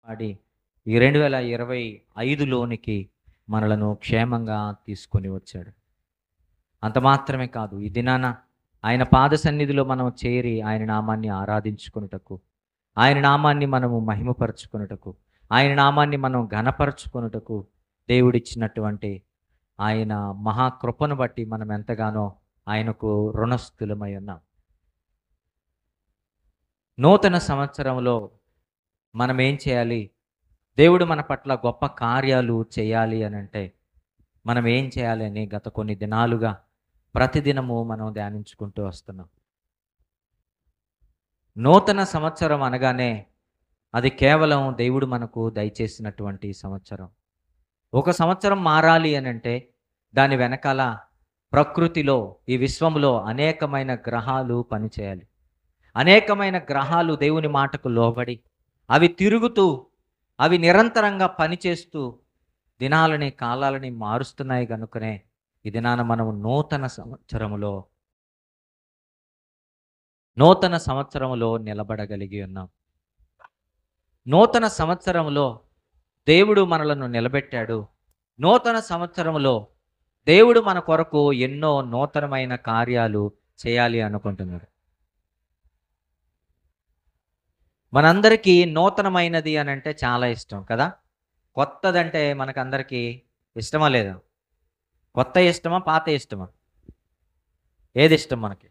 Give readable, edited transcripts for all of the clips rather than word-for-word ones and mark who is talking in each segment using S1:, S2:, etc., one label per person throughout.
S1: వాడి ఈ 2025లోనికి మనలను క్షేమంగా తీసుకొని వచ్చాడు. అంత మాత్రమే కాదు, ఈ దినాన ఆయన పాద సన్నిధిలో మనం చేరి ఆయన నామాన్ని ఆరాధించుకొనుటకు, ఆయన నామాన్ని మనము మహిమపరచుకొనుటకు, ఆయన నామాన్ని మనం ఘనపరచుకొనుటకు దేవుడిచ్చినటువంటి ఆయన మహాకృపను బట్టి మనం ఎంతగానో ఆయనకు రుణస్థులమై ఉన్నాం. నూతన సంవత్సరంలో మనం ఏం చేయాలి? దేవుడు మన పట్ల గొప్ప కార్యాలు చేయాలి అని అంటే మనం ఏం చేయాలి అని గత కొన్ని దినాలుగా ప్రతిదినము మనం ధ్యానించుకుంటూ వస్తున్నాం. నూతన సంవత్సరం అనగానే అది కేవలం దేవుడు మనకు దయచేసినటువంటి సంవత్సరం. ఒక సంవత్సరం మారాలి అని అంటే దాని వెనకాల ప్రకృతిలో, ఈ విశ్వంలో అనేకమైన గ్రహాలు పనిచేయాలి. అనేకమైన గ్రహాలు దేవుని మాటకు లోబడి అవి తిరుగుతూ, అవి నిరంతరంగా పనిచేస్తూ దినాలని, కాలాలని మారుస్తున్నాయి కనుకనే ఈ దినాన మనము నూతన సంవత్సరములో నిలబడగలిగి ఉన్నాం. నూతన సంవత్సరములో దేవుడు మనలను నిలబెట్టాడు. నూతన సంవత్సరములో దేవుడు మన కొరకు ఎన్నో నూతనమైన కార్యాలు చేయాలి అనుకుంటున్నాడు. మనందరికీ నూతనమైనది అని అంటే చాలా ఇష్టం కదా. కొత్తదంటే మనకందరికీ ఇష్టమా లేదా? కొత్త ఇష్టమా, పాత ఇష్టమా? ఏది ఇష్టం మనకి?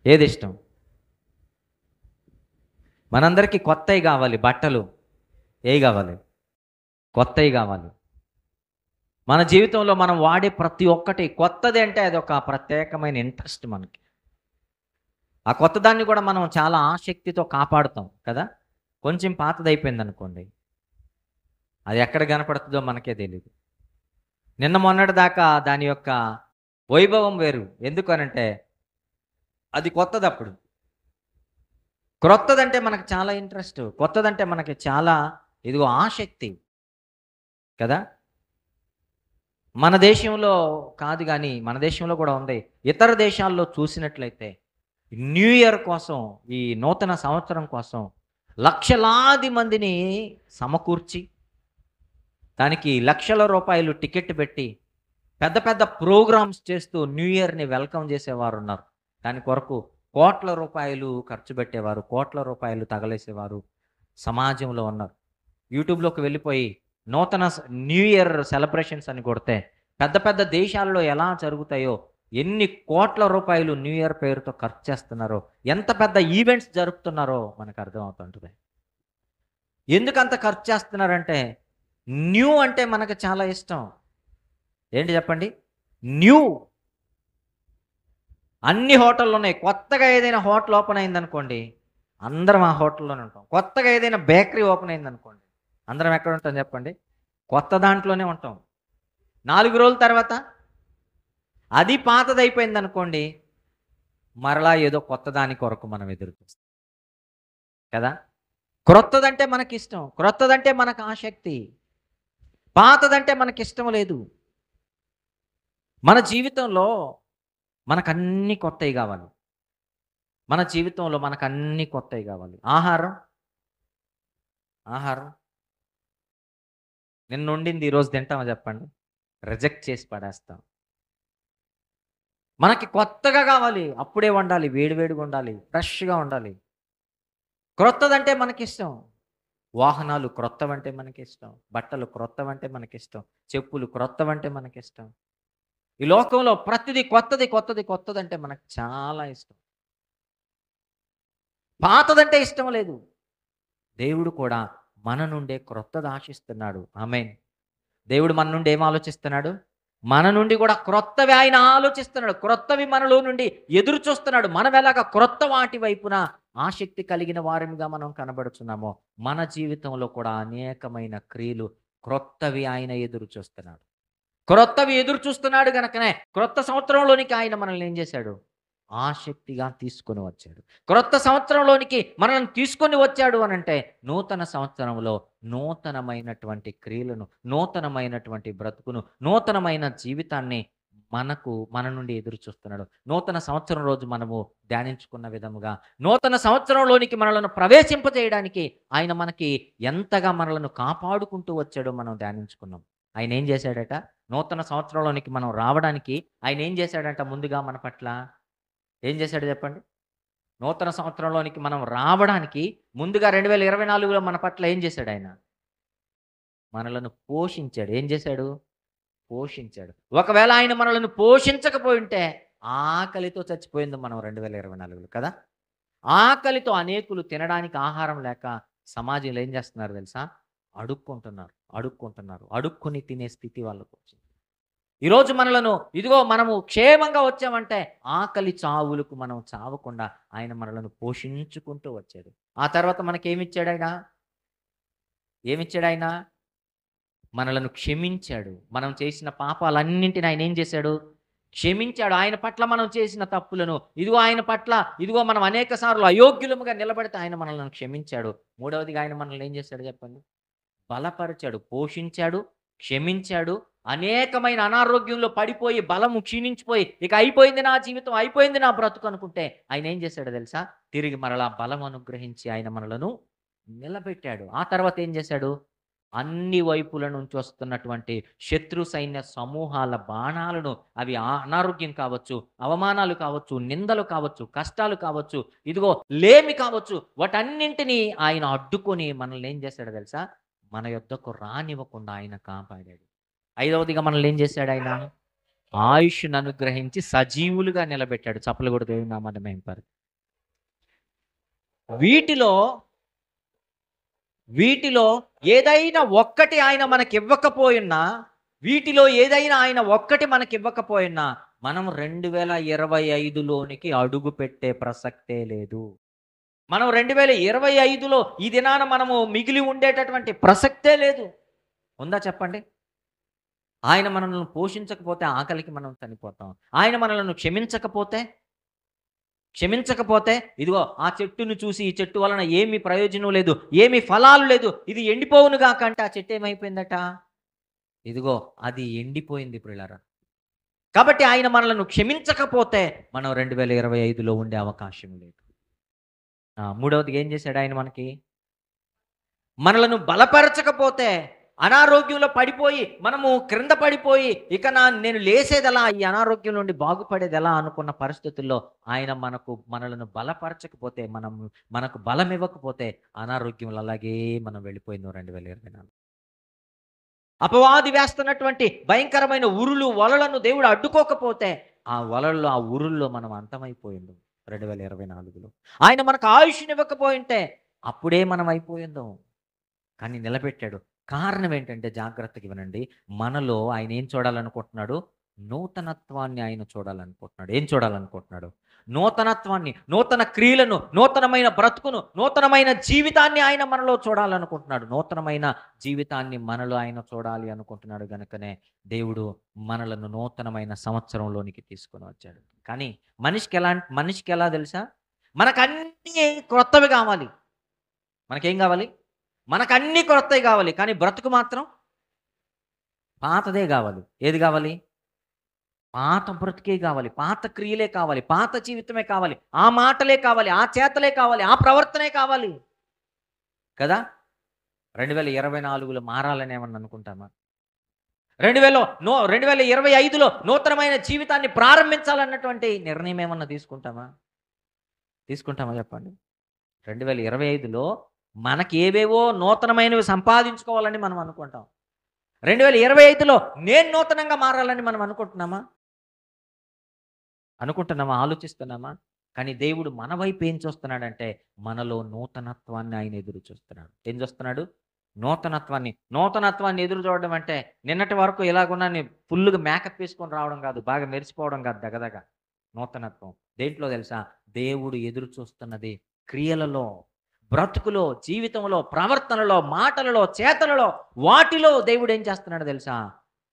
S1: ఏది ఇష్టం? మనందరికీ కొత్తవి కావాలి. బట్టలు ఏవి కావాలి? కొత్తవి కావాలి. మన జీవితంలో మనం వాడే ప్రతి ఒక్కటి కొత్తది అంటే అది ఒక ప్రత్యేకమైన ఇంట్రెస్ట్ మనకి. ఆ కొత్తదాన్ని కూడా మనం చాలా ఆసక్తితో కాపాడుతాం కదా. కొంచెం పాతది అయిపోయింది అనుకోండి, అది ఎక్కడ కనపడుతుందో మనకే తెలియదు. నిన్న మొన్నటి దాకా దాని యొక్క వైభవం వేరు. ఎందుకనంటే అది కొత్తది. అప్పుడు క్రొత్తదంటే మనకు చాలా ఇంట్రెస్ట్, కొత్తదంటే మనకి చాలా ఇదిగో ఆసక్తి కదా. మన దేశంలో కాదు కానీ మన దేశంలో కూడా ఉంది. ఇతర దేశాల్లో చూసినట్లయితే న్యూ ఇయర్ కోసం, ఈ నూతన సంవత్సరం కోసం లక్షలాది మందిని సమకూర్చి దానికి లక్షల రూపాయలు టికెట్ పెట్టి పెద్ద పెద్ద ప్రోగ్రామ్స్ చేస్తూ న్యూ ఇయర్ని వెల్కమ్ చేసేవారు ఉన్నారు. దాని కొరకు కోట్ల రూపాయలు ఖర్చు పెట్టేవారు, కోట్ల రూపాయలు తగలేసేవారు సమాజంలో ఉన్నారు. యూట్యూబ్లోకి వెళ్ళిపోయి నూతన న్యూ ఇయర్ సెలబ్రేషన్స్ అని కొడితే పెద్ద పెద్ద దేశాల్లో ఎలా జరుగుతాయో, ఎన్ని కోట్ల రూపాయలు న్యూ ఇయర్ పేరుతో ఖర్చు చేస్తున్నారో, ఎంత పెద్ద ఈవెంట్స్ జరుపుతున్నారో మనకు అర్థమవుతుంటుంది. ఎందుకంత ఖర్చు చేస్తున్నారంటే న్యూ అంటే మనకు చాలా ఇష్టం. ఏంటి చెప్పండి? న్యూ. అన్ని హోటళ్ళు ఉన్నాయి. కొత్తగా ఏదైనా హోటల్ ఓపెన్ అయిందనుకోండి, అందరం ఆ హోటల్లోనే ఉంటాం. కొత్తగా ఏదైనా బేకరీ ఓపెన్ అయిందనుకోండి, అందరం ఎక్కడ ఉంటాం చెప్పండి? కొత్త దాంట్లోనే ఉంటాం. 4 రోజుల తర్వాత అది పాతది అయిపోయింది అనుకోండి, మరలా ఏదో కొత్త దాని కొరకు మనం ఎదురు చూస్తాం కదా. క్రొత్తదంటే మనకి ఇష్టం, క్రొత్తదంటే మనకు ఆసక్తి. పాతదంటే మనకి ఇష్టం లేదు. మన జీవితంలో మనకన్నీ కొత్తవి కావాలి. మన జీవితంలో మనకన్నీ కొత్తవి కావాలి. ఆహారం నిన్న వండింది ఈరోజు తింటామా చెప్పండి? రిజెక్ట్ చేసి పడేస్తాం. మనకి కొత్తగా కావాలి, అప్పుడే వండాలి, వేడివేడిగా ఉండాలి, ఫ్రెష్గా ఉండాలి. క్రొత్తదంటే మనకిష్టం. వాహనాలు క్రొత్తవంటే మనకిష్టం, బట్టలు క్రొత్తవంటే మనకిష్టం, చెప్పులు క్రొత్తవంటే మనకిష్టం. ఈ లోకంలో ప్రతిదీ కొత్తదంటే మనకు చాలా ఇష్టం. పాతదంటే ఇష్టం లేదు. దేవుడు కూడా మన నుండే క్రొత్తది ఆశిస్తున్నాడు. ఆమేన్. దేవుడు మన నుండి ఏం ఆలోచిస్తున్నాడు? మన నుండి కూడా క్రొత్తవి ఆయన ఆలోచిస్తున్నాడు. క్రొత్తవి మనలో నుండి ఎదురు చూస్తున్నాడు. మనం ఎలాగ క్రొత్త వాటి వైపున ఆసక్తి కలిగిన వారిగా మనం కనబడుతున్నామో, మన జీవితంలో కూడా అనేకమైన క్రియలు క్రొత్తవి ఆయన ఎదురు చూస్తున్నాడు. క్రొత్తవి ఎదురు చూస్తున్నాడు గనకనే క్రొత్త సంవత్సరంలోనికి ఆయన మనల్ని ఏం చేశాడు? ఆసక్తిగా తీసుకొని వచ్చాడు. క్రొత్త సంవత్సరంలోనికి మనల్ని తీసుకొని వచ్చాడు అనంటే నూతన సంవత్సరంలో నూతనమైనటువంటి క్రియలను, నూతనమైనటువంటి బ్రతుకును, నూతనమైన జీవితాన్ని మన నుండి ఎదురు చూస్తున్నాడు. నూతన సంవత్సరం రోజు మనము ధ్యానించుకున్న విధముగా నూతన సంవత్సరంలోనికి మనలను ప్రవేశింపజేయడానికి ఆయన మనకి ఎంతగా మనలను కాపాడుకుంటూ వచ్చాడో మనం ధ్యానించుకున్నాం. ఆయన ఏం చేశాడట? నూతన సంవత్సరంలోనికి మనం రావడానికి ఆయన ఏం చేశాడంట? ముందుగా మన పట్ల ఏం చేశాడు చెప్పండి? నూతన సంవత్సరంలోనికి మనం రావడానికి ముందుగా 2024లో మన పట్ల ఏం చేశాడు ఆయన? మనలను పోషించాడు. ఏం చేశాడు? పోషించాడు. ఒకవేళ ఆయన మనలను పోషించకపోయుంటే ఆకలితో చచ్చిపోయింది మనం 2024లో కదా! ఆకలితో అనేకులు తినడానికి ఆహారం లేక సమాజంలో ఏం చేస్తున్నారు తెలుసా? అడుక్కుంటున్నారు. అడుక్కొని తినే స్థితి వాళ్ళకొచ్చింది. ఈరోజు మనలను ఇదిగో మనము క్షేమంగా వచ్చామంటే ఆకలి చావులకు మనం చావకుండా ఆయన మనలను పోషించుకుంటూ వచ్చాడు. ఆ తర్వాత మనకేమిచ్చాడాయన? ఏమిచ్చాడాయన? మనలను క్షమించాడు. మనం చేసిన పాపాలన్నింటిని ఆయన ఏం చేశాడు? క్షమించాడు. ఆయన పట్ల మనం చేసిన తప్పులను ఇదిగో ఆయన పట్ల ఇదిగో మనం అనేక సార్లు అయోగ్యులముగా నిలబడితే ఆయన మనల్ని క్షమించాడు. మూడవదిగా ఆయన మనల్ని ఏం చేశాడు చెప్పండి? బలపరిచాడు, పోషించాడు, క్షమించాడు. అనేకమైన అనారోగ్యంలో పడిపోయి బలము క్షీణించిపోయి ఇక అయిపోయింది నా జీవితం, అయిపోయింది నా బ్రతుకు అనుకుంటే ఆయన ఏం చేశాడో తెలుసా? తిరిగి మరలా బలం అనుగ్రహించి ఆయన మనలను నిలబెట్టాడు. ఆ తర్వాత ఏం చేశాడు? అన్ని వైపుల నుంచి వస్తున్నటువంటి శత్రు సైన్య సమూహాల బాణాలను, అవి అనారోగ్యం కావచ్చు, అవమానాలు కావచ్చు, నిందలు కావచ్చు, కష్టాలు కావచ్చు, ఇదిగో లేమి కావచ్చు, వాటన్నింటినీ ఆయన అడ్డుకొని మనల్ని ఏం చేశాడో తెలుసా? మన యొద్దకు రానివ్వకుండా ఆయన కాపాడాడు. ఐదవదిగా మనల్ని ఏం చేశాడు ఆయన? ఆయుష్ను అనుగ్రహించి సజీవులుగా నిలబెట్టాడు. చప్పలు కూడా దేవుని నామాన్ని మహింపరు. వీటిలో ఏదైనా ఒక్కటి ఆయన మనకివ్వకపోయినా మనం 2025లోనికి అడుగు పెట్టే ప్రసక్తే లేదు. మనం 2025లో ఈ దినాన మనము మిగిలి ఉండేటటువంటి ప్రసక్తే లేదు. ఉందా చెప్పండి? ఆయన మనల్ని పోషించకపోతే ఆకలికి మనం చనిపోతాం. ఆయన మనల్ని క్షమించకపోతే ఇదిగో ఆ చెట్టును చూసి ఈ చెట్టు వలన ఏమి ప్రయోజనం లేదు, ఏమి ఫలాలు లేదు, ఇది ఎండిపోవును గాక అంటే ఆ చెట్టు ఏమైపోయిందట? ఇదిగో అది ఎండిపోయింది ప్రియులారా. కాబట్టి ఆయన మనలను క్షమించకపోతే మనం 2025లో ఉండే అవకాశం లేదు. మూడవదిగా ఏం చేశాడు ఆయన మనకి? మనలను బలపరచకపోతే అనారోగ్యంలో పడిపోయి మనము క్రింద పడిపోయి ఇక నేను లేసేదెలా, ఈ అనారోగ్యం నుండి బాగుపడేది ఎలా అనుకున్న పరిస్థితుల్లో ఆయన మనలను బలపరచకపోతే, మనకు బలం ఇవ్వకపోతే అనారోగ్యంలో అలాగే మనం వెళ్ళిపోయింది 2024. అపవాది వేస్తున్నటువంటి భయంకరమైన ఉరులు వలలను దేవుడు అడ్డుకోకపోతే ఆ వలల్లో ఆ ఉరుల్లో మనం అంతమైపోయింది 2024లో. ఆయన మనకు ఆయుష్నివ్వకపోయింటే అప్పుడే మనం అయిపోయిందాం. కానీ నిలబెట్టాడు. కారణం ఏంటంటే జాగ్రత్తగా వినండి, మనలో ఆయన ఏం చూడాలనుకుంటున్నాడు? నూతనత్వాన్ని ఆయన చూడాలనుకుంటున్నాడు. ఏం చూడాలనుకుంటున్నాడు? నూతనత్వాన్ని, నూతన క్రియలను, నూతనమైన బ్రతుకును, నూతనమైన జీవితాన్ని ఆయన మనలో చూడాలనుకుంటున్నాడు. నూతనమైన జీవితాన్ని మనలో ఆయన చూడాలి అనుకుంటున్నాడు. గనుకనే దేవుడు మనలను నూతనమైన సంవత్సరంలోనికి తీసుకొని వచ్చాడు. కానీ మనిషికి ఎలా తెలుసా? మనకన్నీ క్రొత్తవి కావాలి. మనకేం కావాలి? మనకన్నీ కొత్తవి కావాలి. కానీ బ్రతుకు మాత్రం పాతదే కావాలి. ఏది కావాలి? పాత బ్రతుకే కావాలి, పాత క్రియలే కావాలి, పాత జీవితమే కావాలి, ఆ మాటలే కావాలి, ఆ చేతలే కావాలి, ఆ ప్రవర్తనే కావాలి కదా. 2024లో మారాలని ఏమన్నా అనుకుంటామా? 2025లో నూతనమైన జీవితాన్ని ప్రారంభించాలన్నటువంటి నిర్ణయం ఏమన్నా తీసుకుంటామా చెప్పండి? 2025లో మనకి ఏవేవో నూతనమైనవి సంపాదించుకోవాలని మనం అనుకుంటాం. 2025లో నేను నూతనంగా మారాలని మనం అనుకుంటున్నామా? ఆలోచిస్తున్నామా? కానీ దేవుడు మన వైపు ఏం చూస్తున్నాడంటే మనలో నూతనత్వాన్ని ఆయన ఎదురు చూస్తున్నాడు. ఏం చూస్తున్నాడు? నూతనత్వాన్ని ఎదురు చూడడం అంటే నిన్నటి వరకు ఇలాగున్నా ఫుల్గా మేకప్ వేసుకొని రావడం కాదు, బాగా మెరిసిపోవడం కాదు. దగదగ నూతనత్వం దేంట్లో తెలుసా? దేవుడు ఎదురు చూస్తున్నది క్రియలలో, బ్రతుకులో, జీవితంలో, ప్రవర్తనలో, మాటలలో, చేతలలో, వాటిలో దేవుడు ఏం చేస్తున్నాడో తెలుసా?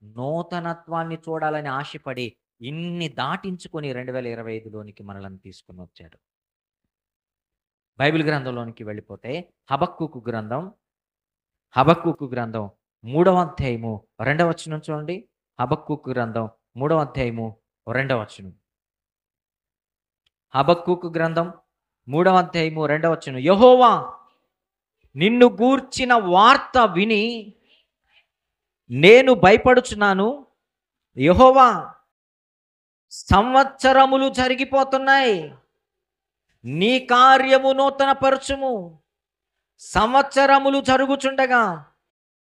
S1: నూతనత్వాన్ని చూడాలని ఆశపడి ఇన్ని దాటించుకొని 2025లోనికి మనల్ని తీసుకుని వచ్చాడు. బైబిల్ గ్రంథంలోనికి వెళ్ళిపోతే హబక్కూకు గ్రంథం 3వ అధ్యాయము 2వ వచనం చూడండి. హబక్కూకు గ్రంథం 3వ అధ్యాయము 2వ వచనం. హబక్కూకు గ్రంథం 3వ అధ్యాయము 2వ వచనం. యెహోవా నిన్ను గూర్చిన వార్త విని నేను భయపడుచున్నాను. యెహోవా సంవత్సరములు జరిగిపోతున్నాయి, నీ కార్యము నూతనపరచుము. సంవత్సరములు జరుగుచుండగా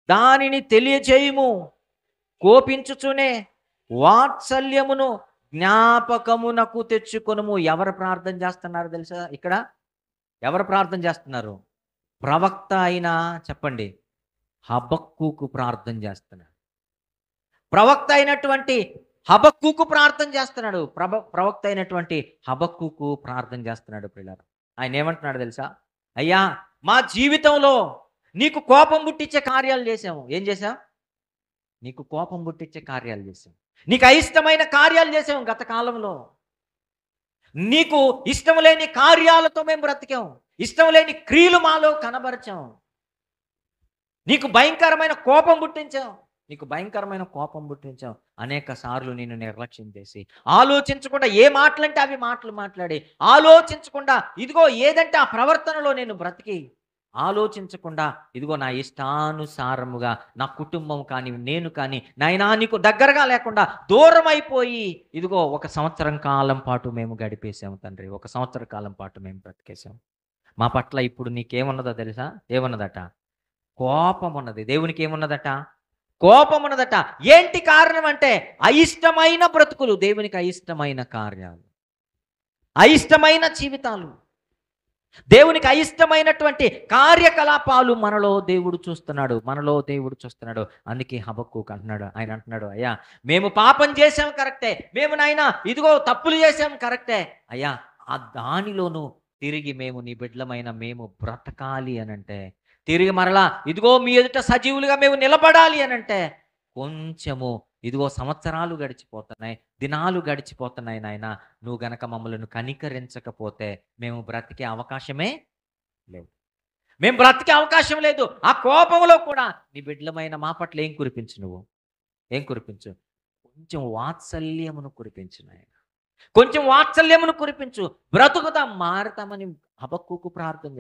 S1: దానిని తెలియచేయుము. కోపించుచునే వాత్సల్యమును జ్ఞాపకమునకు తెచ్చుకొనుము. ఎవరు ప్రార్థన చేస్తున్నారు తెలుసా? ఇక్కడ ఎవరు ప్రార్థన చేస్తున్నారు? ప్రవక్త అయినా చెప్పండి, హబక్కూకు ప్రార్థన చేస్తున్నాడు. ప్రవక్త అయినటువంటి హబక్కూకు ప్రార్థన చేస్తున్నాడు. ప్రవక్త అయినటువంటి హబక్కూకు ప్రార్థన చేస్తున్నాడు. పిల్లలు, ఆయన ఏమంటున్నాడు తెలుసా? అయ్యా, మా జీవితంలో నీకు కోపం పుట్టించే కార్యాలు చేసాము. ఏం చేసాం? నీకు కోపం పుట్టించే కార్యాలు చేసాం. నీకు అయిష్టమైన కార్యాలు చేసాం. గత కాలంలో నీకు ఇష్టం లేని కార్యాలతో మేము బ్రతికాం. ఇష్టం లేని క్రియలు మాలో కనబరిచాం. నీకు భయంకరమైన కోపం పుట్టించాం. అనేక సార్లు నేను నిర్లక్ష్యం చేసి, ఆలోచించకుండా ఏ మాటలంటే అవి మాటలు మాట్లాడి, ఆలోచించకుండా ఇదిగో ఏదంటే ఆ ప్రవర్తనలో నేను బ్రతికి, ఆలోచించకుండా ఇదిగో నా ఇష్టానుసారముగా నా కుటుంబం కానీ నేను కానీ నాయనా నీకు దగ్గరగా లేకుండా దూరం అయిపోయి ఇదిగో 1 సంవత్సరం కాలం పాటు మేము గడిపేసాము తండ్రి. 1 సంవత్సర కాలం పాటు మేము బ్రతికేసాము. మా పట్ల ఇప్పుడు నీకేమున్నదో తెలుసా? ఏమున్నదట? కోపం ఉన్నది. దేవునికి ఏమున్నదట? కోపం ఉన్నదట. ఏంటి కారణం అంటే అయిష్టమైన బ్రతుకులు, దేవునికి అయిష్టమైన కార్యాలు, అయిష్టమైన జీవితాలు, దేవునికి అయిష్టమైనటువంటి కార్యకలాపాలు మనలో దేవుడు చూస్తున్నాడు. అందుకే హబక్కూకు అంటున్నాడు, ఆయన అంటున్నాడు, అయ్యా మేము పాపం చేసాం కరెక్టే, మేము నాయనా ఇదిగో తప్పులు చేసాం కరెక్టే, అయ్యా ఆ దానిలోనూ తిరిగి మేము నీ బిడ్డలమైన మేము బ్రతకాలి అనంటే, తిరిగి మరలా ఇదిగో మీ ఎదుట సజీవులుగా మేము నిలబడాలి అనంటే కొంచెము ఇదిగో సంవత్సరాలు గడిచిపోతున్నాయి, దినాలు గడిచిపోతున్నాయి. నాయన నువ్వు గనక మమ్మల్ని కనికరించకపోతే మేము బ్రతికే అవకాశమే లేదు. ఆ కోపంలో కూడా నీ బిడ్డలమైన మా పట్ల ఏం కురిపించు? కొంచెం వాత్సల్యమును కురిపించు నాయన. కొంచెం వాత్సల్యమును కురిపించు. బ్రతుకుతాం, మారుతామని హబక్కూకు ప్రార్థన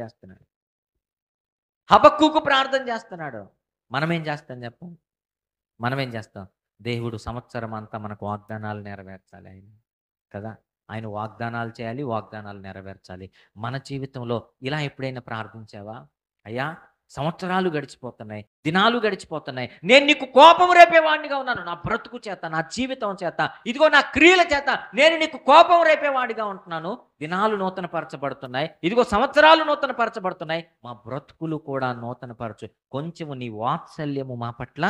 S1: చేస్తున్నాడు. మనమేం చేస్తాం? దేవుడు సంవత్సరం అంతా మనకు వాగ్దానాలు నెరవేర్చాలి ఆయన కదా. ఆయన వాగ్దానాలు చేయాలి, వాగ్దానాలు నెరవేర్చాలి. మన జీవితంలో ఇలా ఎప్పుడైనా ప్రార్థించావా? అయ్యా సంవత్సరాలు గడిచిపోతున్నాయి, దినాలు గడిచిపోతున్నాయి, నేను నీకు కోపం రేపేవాడిగా ఉన్నాను. నా బ్రతుకు చేత, నా జీవితం చేత, ఇదిగో నా క్రియల చేత నేను నీకు కోపం రేపేవాడిగా ఉంటున్నాను. దినాలు నూతనపరచబడుతున్నాయి, ఇదిగో సంవత్సరాలు నూతనపరచబడుతున్నాయి, మా బ్రతుకులు కూడా నూతనపరచు. కొంచెము నీ వాత్సల్యము మా పట్ల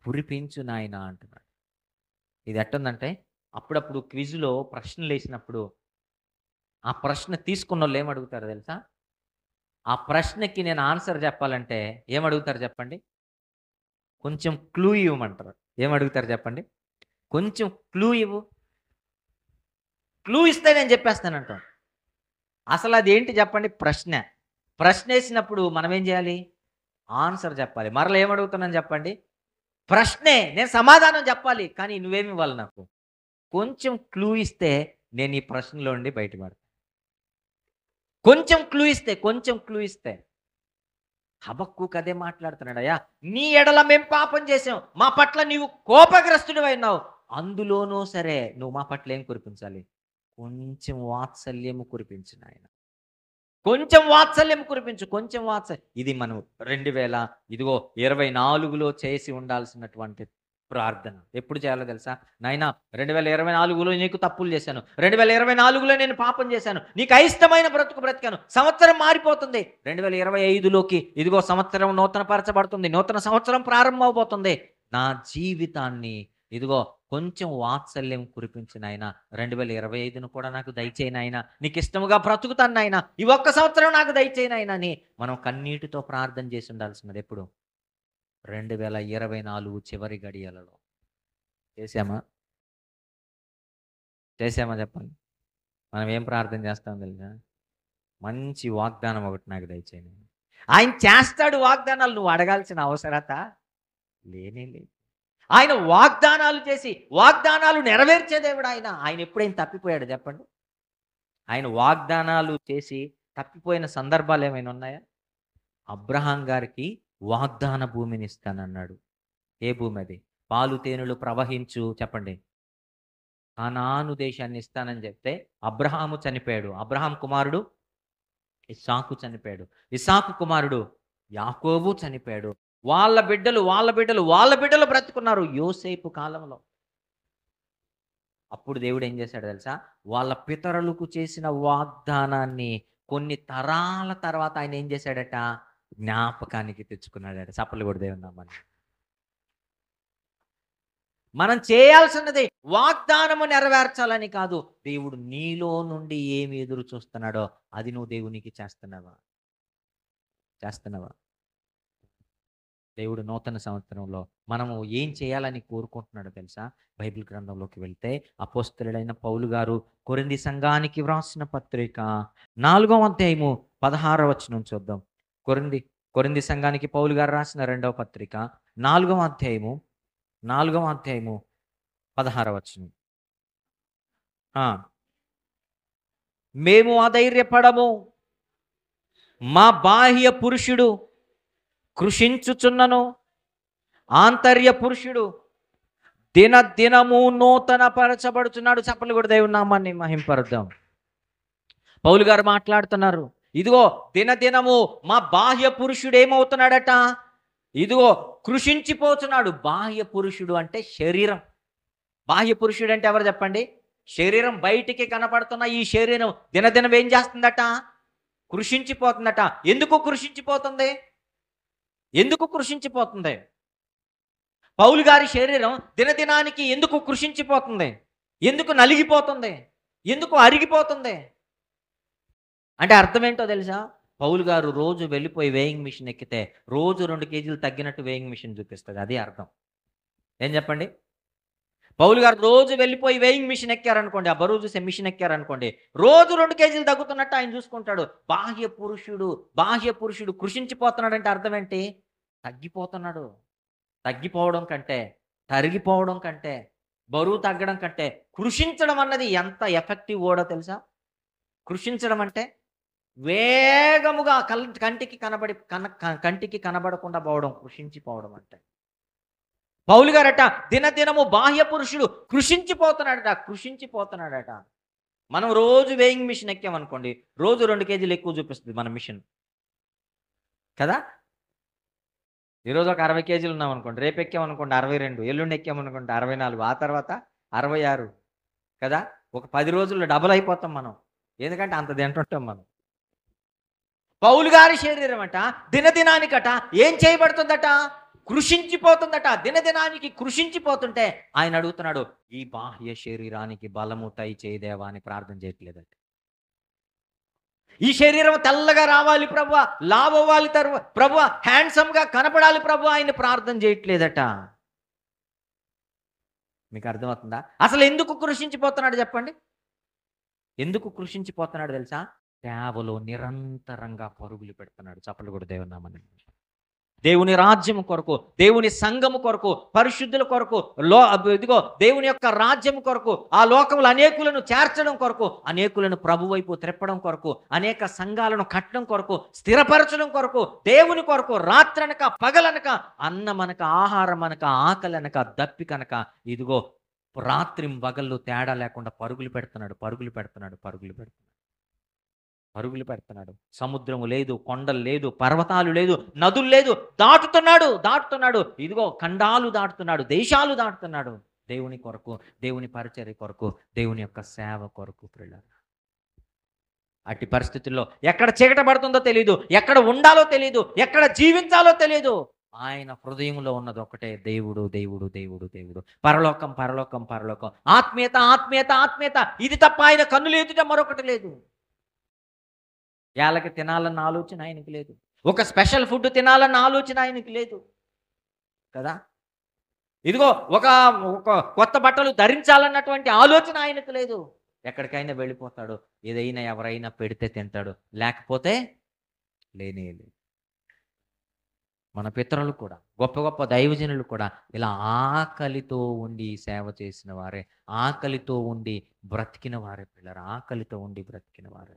S1: కురిపించు నాయన అంటున్నాడు. ఇది ఎట్టుందంటే అప్పుడప్పుడు క్విజ్లో ప్రశ్నలు వేసినప్పుడు ఆ ప్రశ్న తీసుకున్న వాళ్ళు ఏమడుగుతారు తెలుసా? ఆ ప్రశ్నకి నేను ఆన్సర్ చెప్పాలంటే ఏమడుగుతారు చెప్పండి? కొంచెం క్లూ ఇవ్వమంటారు. ఏమడుగుతారు చెప్పండి? కొంచెం క్లూ ఇవ్వు. క్లూ ఇస్తే నేను చెప్పేస్తానంటాం. అసలు అది ఏంటి చెప్పండి? ప్రశ్న వేసినప్పుడు మనం ఏం చేయాలి? ఆన్సర్ చెప్పాలి. మరలా ఏమడుగుతున్నాను చెప్పండి? ప్రశ్నే, నేను సమాధానం చెప్పాలి, కానీ నువ్వేమి ఇవ్వాలి నాకు? కొంచెం క్లూ ఇస్తే నేను ఈ ప్రశ్నలో నుండి బయటపడతాను. కొంచెం క్లూ ఇస్తే హబక్కూకు అదే మాట్లాడుతున్నాడు. అయ్యా నీ ఎడల మేం పాపం చేసాం, మా పట్ల నీవు కోపగ్రస్తుడు అయినావు, అందులోనూ సరే నువ్వు మా పట్ల ఏం కురిపించాలి? కొంచెం వాత్సల్యము కురిపించు నాయన. కొంచెం వాత్సల్యం కురిపించు. ఇది మనం 2024లో చేసి ఉండాల్సినటువంటి ప్రార్థన. ఎప్పుడు చేయాలో తెలుసా? నాయనా 2024లో నీకు తప్పులు చేశాను, 2024లో నేను పాపం చేశాను, నీకు అయిష్టమైన బ్రతుకు బ్రతికాను. సంవత్సరం మారిపోతుంది, 2025లోకి ఇదిగో సంవత్సరం నూతనపరచబడుతుంది, నూతన సంవత్సరం ప్రారంభం అవబోతుంది. నా జీవితాన్ని ఇదిగో కొంచెం వాత్సల్యం కురిపించిన ఆయన 2025ను కూడా నాకు దయచేయను ఆయన, నీకు ఇష్టముగా బ్రతుకుతాను ఆయన, ఈ 1 సంవత్సరం నాకు దయచేయను ఆయన అని మనం కన్నీటితో ప్రార్థన చేసి ఉండాల్సినది. ఎప్పుడు? 2024 చివరి గడియలలో. చేసామా చెప్పండి? మనం ఏం ప్రార్థన చేస్తాం తెలుసా? మంచి వాగ్దానం ఒకటి నాకు దయచేయను. ఆయన చేస్తాడు వాగ్దానాలు, నువ్వు అడగాల్సిన అవసరత లేనే లేదు. ఆయన వాగ్దానాలు చేసి వాగ్దానాలు నెరవేర్చే దేవుడు ఆయన. ఆయన ఎప్పుడైనా తప్పిపోయాడు చెప్పండి? ఆయన వాగ్దానాలు చేసి తప్పిపోయిన సందర్భాలు ఏమైనా ఉన్నాయా? అబ్రహాం గారికి వాగ్దాన భూమిని ఇస్తానన్నాడు. ఏ భూమి అది? పాలు తేనెలు ప్రవహించు చెప్పండి. కనాను దేశాన్ని ఇస్తానని చెప్తే అబ్రహాము చనిపోయాడు. అబ్రహాం కుమారుడు ఇస్సాకు చనిపోయాడు. ఇస్సాకు కుమారుడు యాకోబు చనిపోయాడు. వాళ్ళ బిడ్డలు బ్రతుకున్నారు యోసేపు కాలంలో. అప్పుడు దేవుడు ఏం చేశాడు తెలుసా? వాళ్ళ పితరులకు చేసిన వాగ్దానాన్ని కొన్ని తరాల తర్వాత ఆయన ఏం చేశాడట? జ్ఞాపకానికి తెచ్చుకున్నాడట. చప్పట్లు కూడా దేవుని నామమున. మనం చేయాల్సినది వాగ్దానము నెరవేర్చాలని కాదు. దేవుడు నీలో నుండి ఏమి ఎదురు చూస్తున్నాడో అది నువ్వు దేవునికి చేస్తున్నావా? దేవుడు నూతన సంవత్సరంలో మనము ఏం చేయాలని కోరుకుంటున్నాడో తెలుసా? బైబిల్ గ్రంథంలోకి వెళ్తే అపోస్తలుడైన పౌలు గారు కొరింథీ సంఘానికి వ్రాసిన పత్రిక 4వ అధ్యాయము 16వ వచనం చూద్దాం. కొరింథీ సంఘానికి పౌలు గారు రాసిన 2వ పత్రిక 4వ అధ్యాయము 16వ వచనం. మేము అధైర్యపడము, మా బాహ్య పురుషుడు కృషించుచున్నను, ఆంతర్య పురుషుడు దినదినము నూతన పరచబడుచున్నాడు. చప్పట్లు కూడా దేవుని నామాన్ని మహింపరుద్దాం. పౌలు గారు మాట్లాడుతున్నారు. ఇదిగో దినదినము మా బాహ్య పురుషుడు ఏమవుతున్నాడట? ఇదిగో కృషించిపోతున్నాడు. బాహ్య పురుషుడు అంటే శరీరం. బాహ్య పురుషుడు అంటే ఎవరు చెప్పండి? శరీరం. బయటికి కనపడుతున్న ఈ శరీరం దినదినం ఏం చేస్తుందట? కృషించిపోతుందట. ఎందుకు కృషించిపోతుంది? పౌలు గారి శరీరం దినదినానికి ఎందుకు కృషించిపోతుంది? ఎందుకు నలిగిపోతుంది? ఎందుకు అరిగిపోతుంది? అంటే అర్థం ఏంటో తెలుసా? పౌలు గారు రోజు వెళ్ళిపోయి వేయింగ్ మిషన్ ఎక్కితే రోజు 2 కేజీలు తగ్గినట్టు వేయింగ్ మిషన్ చూపిస్తుంది. అది అర్థం. ఏం చెప్పండి? పౌలు గారు రోజు వెళ్ళిపోయి వేయింగ్ మిషన్ ఎక్కారనుకోండి, ఆ బరువు చూసే మిషన్ ఎక్కారనుకోండి, రోజు 2 కేజీలు తగ్గుతున్నట్టు ఆయన చూసుకుంటాడు. బాహ్య పురుషుడు కృషించిపోతున్నాడు అంటే అర్థం ఏంటి? తగ్గిపోతున్నాడు. తగ్గిపోవడం కంటే, తరిగిపోవడం కంటే, బరువు తగ్గడం కంటే కృషించడం అన్నది ఎంత ఎఫెక్టివ్ వర్డో తెలుసా? కృషించడం అంటే వేగముగా కంటికి కనబడకుండా పోవడం కృషించిపోవడం అంటే. పౌలు గారట దినదినము బాహ్య పురుషుడు కృషించిపోతున్నాడట. మనం రోజు వేయింగ్ మిషన్ ఎక్కామనుకోండి, రోజు 2 కేజీలు ఎక్కువ చూపిస్తుంది మన మిషన్ కదా. ఈరోజు ఒక 60 కేజీలు ఉన్నామనుకోండి, రేపు ఎక్కామనుకోండి 62, ఎల్లుండి ఎక్కామనుకోండి 64, ఆ తర్వాత 66 కదా. ఒక 10 రోజుల్లో డబుల్ అయిపోతాం మనం. ఎందుకంటే అంత తింటుంటాం మనం. పౌలు గారి శరీరం అట దినదినానికట ఏం చేయబడుతుందట? కృషించిపోతుందట. దినదినానికి కృషించిపోతుంటే ఆయన అడుగుతున్నాడు, ఈ బాహ్య శరీరానికి బలము దయచేయదేవా అని ప్రార్థన చేయట్లేదట. ఈ శరీరం తెల్లగా రావాలి ప్రభువా, లావ్ అవ్వాలి ప్రభువా, హ్యాండ్సమ్ గా కనపడాలి ప్రభువా ఆయన ప్రార్థన చేయట్లేదట. మీకు అర్థమవుతుందా? అసలు ఎందుకు కృషించిపోతున్నాడు చెప్పండి? ఎందుకు కృషించిపోతున్నాడు తెలుసా? సేవలో నిరంతరంగా పరుగులు పెడుతున్నాడు. చప్పట్లు కూడా దేవుని నామమున. దేవుని రాజ్యం కొరకు, దేవుని సంఘము కొరకు, పరిశుద్ధుల కొరకు, ఇదిగో దేవుని యొక్క రాజ్యం కొరకు, ఆ లోకములు అనేకులను చేర్చడం కొరకు, అనేకులను ప్రభు వైపు త్రిప్పడం కొరకు, అనేక సంఘాలను కట్టడం కొరకు, స్థిరపరచడం కొరకు, దేవుని కొరకు రాత్రనక పగలనక, అన్నమనక ఆహారమనక ఆకలనక దప్పికనక, ఇదిగో రాత్రి పగళ్ళు తేడా లేకుండా పరుగులు పెడుతున్నాడు. సముద్రము లేదు, కొండలు లేదు, పర్వతాలు లేదు, నదులు లేదు, దాటుతున్నాడు. ఇదిగో ఖండాలు దాటుతున్నాడు, దేశాలు దాటుతున్నాడు. దేవుని కొరకు, దేవుని పరిచర్య కొరకు, దేవుని యొక్క సేవ కొరకు. ప్రియులారా, అట్టి పరిస్థితుల్లో ఎక్కడ చీకట పడుతుందో తెలియదు, ఎక్కడ ఉండాలో తెలియదు, ఎక్కడ జీవించాలో తెలియదు. ఆయన హృదయంలో ఉన్నది ఒకటే, దేవుడు. పరలోకం. ఆత్మీయత. ఇది తప్ప ఆయన కన్నులు ఎదుట మరొకటి లేదు. ఏళ్ళకి తినాలన్న ఆలోచన ఆయనకి లేదు. ఒక స్పెషల్ ఫుడ్ తినాలన్న ఆలోచన ఆయనకి లేదు కదా. ఇదిగో ఒక కొత్త బట్టలు ధరించాలన్నటువంటి ఆలోచన ఆయనకు లేదు. ఎక్కడికైనా వెళ్ళిపోతాడు, ఏదైనా ఎవరైనా పెడితే తింటాడు, లేకపోతే లేనే లేదు. మన పితరులు కూడా, గొప్ప గొప్ప దైవజనులు కూడా ఇలా ఆకలితో ఉండి సేవ చేసిన వారే, ఆకలితో ఉండి బ్రతికిన వారే పిల్లలు, ఆకలితో ఉండి బ్రతికిన వారే.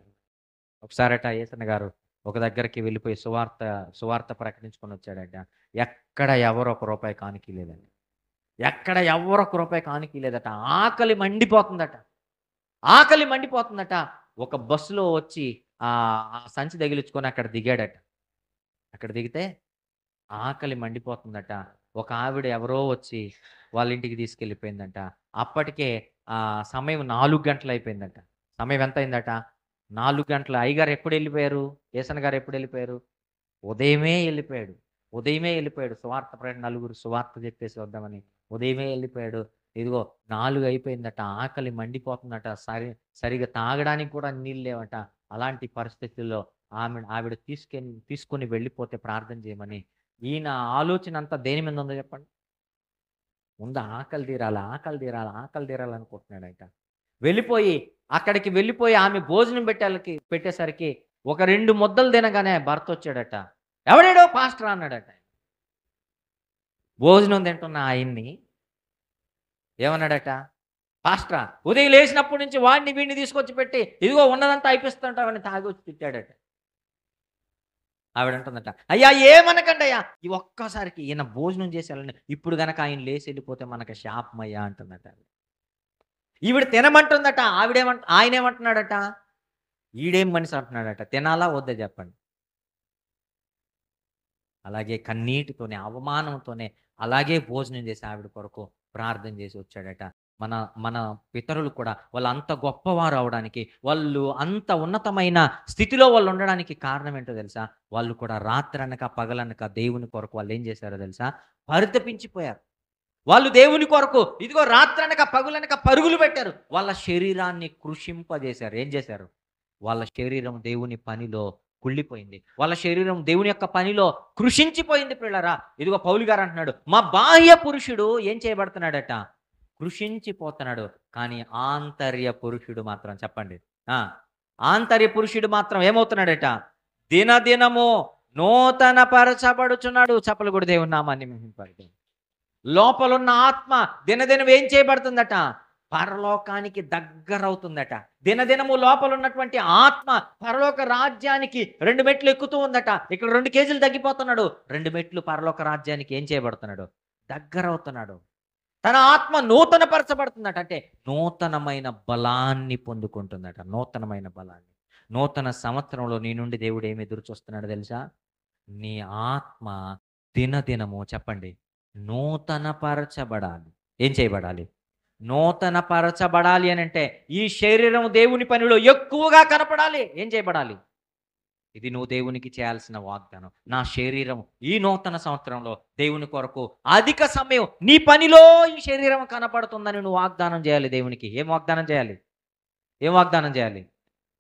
S1: ఒకసారట యేసన్న గారు ఒక దగ్గరికి వెళ్ళిపోయి సువార్త ప్రకటించుకొని వచ్చాడట. ఎక్కడ ఎవరు ఒక రూపాయి కానుక లేదండి. ఎక్కడ ఎవరు ఒక రూపాయి కానుక లేదట. ఆకలి మండిపోతుందట. ఆకలి మండిపోతుందట. ఒక బస్సులో వచ్చి ఆ సంచి తగిలించుకొని అక్కడ దిగాడట. అక్కడ దిగితే ఆకలి మండిపోతుందట. ఒక ఆవిడ ఎవరో వచ్చి వాళ్ళ ఇంటికి తీసుకెళ్ళిపోయిందంట. అప్పటికే సమయం 4 గంటలు అయిపోయిందట. సమయం ఎంత అయిందట? 4 గంటలు. అయ్యగారు ఎప్పుడు వెళ్ళిపోయారు? యేసన్న గారు ఎప్పుడు వెళ్ళిపోయారు? ఉదయమే వెళ్ళిపోయాడు. ఉదయమే వెళ్ళిపోయాడు. నలుగురు సువార్త చెప్పేసి వద్దామని ఉదయమే వెళ్ళిపోయాడు. ఇదిగో 4 అయిపోయిందట. ఆకలి మండిపోతుందట. సరిగా తాగడానికి కూడా నీళ్ళు లేవట. అలాంటి పరిస్థితుల్లో ఆవిడ తీసుకొని వెళ్ళిపోతే ప్రార్థన చేయమని. ఈయన ఆలోచన అంతా దేని మీద ఉందో చెప్పండి? ముందు ఆకలి తీరాలి, ఆకలి తీరాలి, ఆకలి తీరాలనుకుంటున్నాడట. అక్కడికి వెళ్ళిపోయి ఆమె భోజనం పెట్టేసరికి ఒక 2 ముద్దలు తినగానే భర్త వచ్చాడట. ఎవడేడో పాస్టర్ అన్నాడట. భోజనం తింటున్న ఆయన్ని ఏమన్నాడట? పాస్టరా, ఉదయం లేచినప్పటి నుంచి వాడిని వీడిని తీసుకొచ్చి పెట్టి ఇదిగో ఉన్నదంతా అయిపిస్తుంటావని తాగి వచ్చి తిట్టాడట. ఆవిడంటుందట, అయ్యా ఏమనకండి అయ్యా, ఈ ఒక్కసారికి ఈయన భోజనం చేసి వెళ్ళండి, ఇప్పుడు గనక ఆయన లేచి వెళ్ళిపోతే మనకు శాపమయ్యా అంటుందట. ఈవిడ తినమంటుందట. ఆయన ఏమంటున్నాడట? ఈడేం మనిషి అంటున్నాడట. తినాలా వద్దా చెప్పండి? అలాగే కన్నీటితోనే, అవమానంతోనే అలాగే భోజనం చేసి ఆవిడ కొరకు ప్రార్థన చేసి వచ్చాడట. మన పితరులు కూడా వాళ్ళు అంత గొప్పవారు అవడానికి, వాళ్ళు అంత ఉన్నతమైన స్థితిలో వాళ్ళు ఉండడానికి కారణం ఏంటో తెలుసా? వాళ్ళు కూడా రాత్రనక పగలనక దేవుని కొరకు వాళ్ళు ఏం చేశారో తెలుసా? పరితపించిపోయారు. వాళ్ళు దేవుని కొరకు ఇదిగో రాత్రనక పగులనక పరుగులు పెట్టారు. వాళ్ళ శరీరాన్ని కృషింపజేశారు. ఏం చేశారు? వాళ్ళ శరీరం దేవుని పనిలో కుళ్ళిపోయింది. వాళ్ళ శరీరం దేవుని యొక్క పనిలో కృషించిపోయింది పిల్లరా. ఇదిగో పౌలు గారు అంటున్నాడు, మా బాహ్య పురుషుడు ఏం చేయబడుతున్నాడట? కృషించిపోతున్నాడు. కానీ ఆంతర్య పురుషుడు మాత్రం చెప్పండి, ఆంతర్య పురుషుడు మాత్రం ఏమవుతున్నాడట? దినదినము నూతన పరచబడుచున్నాడు. చెప్పలు కూడా దేవుని నామాన్ని మహింపడు. లోపలున్న ఆత్మ దినదినం ఏం చేయబడుతుందట? పరలోకానికి దగ్గరవుతుందట. దినదినము లోపల ఉన్నటువంటి ఆత్మ పరలోక రాజ్యానికి 2 మెట్లు ఎక్కుతూ ఉందట. ఇక్కడ 2 కేజీలు తగ్గిపోతున్నాడు. 2 మెట్లు పరలోక రాజ్యానికి ఏం చేయబడుతున్నాడు? దగ్గరవుతున్నాడు. తన ఆత్మ నూతన పరచబడుతుందట. అంటే నూతనమైన బలాన్ని పొందుకుంటుందట. నూతనమైన బలాన్ని. నూతన సంవత్సరంలో నీ నుండి దేవుడు ఏమి ఎదురు చూస్తున్నాడు తెలుసా? నీ ఆత్మ దినదినము చెప్పండి నూతన పరచబడాలి. ఏం చేయబడాలి? నూతన పరచబడాలి అని అంటే ఈ శరీరం దేవుని పనిలో ఎక్కువగా కనపడాలి. ఏం చేయబడాలి? ఇది నువ్వు దేవునికి చేయాల్సిన వాగ్దానం. నా శరీరం ఈ నూతన సంవత్సరంలో దేవుని కొరకు అధిక సమయం నీ పనిలో ఈ శరీరం కనపడుతుందని నువ్వు వాగ్దానం చేయాలి దేవునికి. ఏం వాగ్దానం చేయాలి? ఏం వాగ్దానం చేయాలి?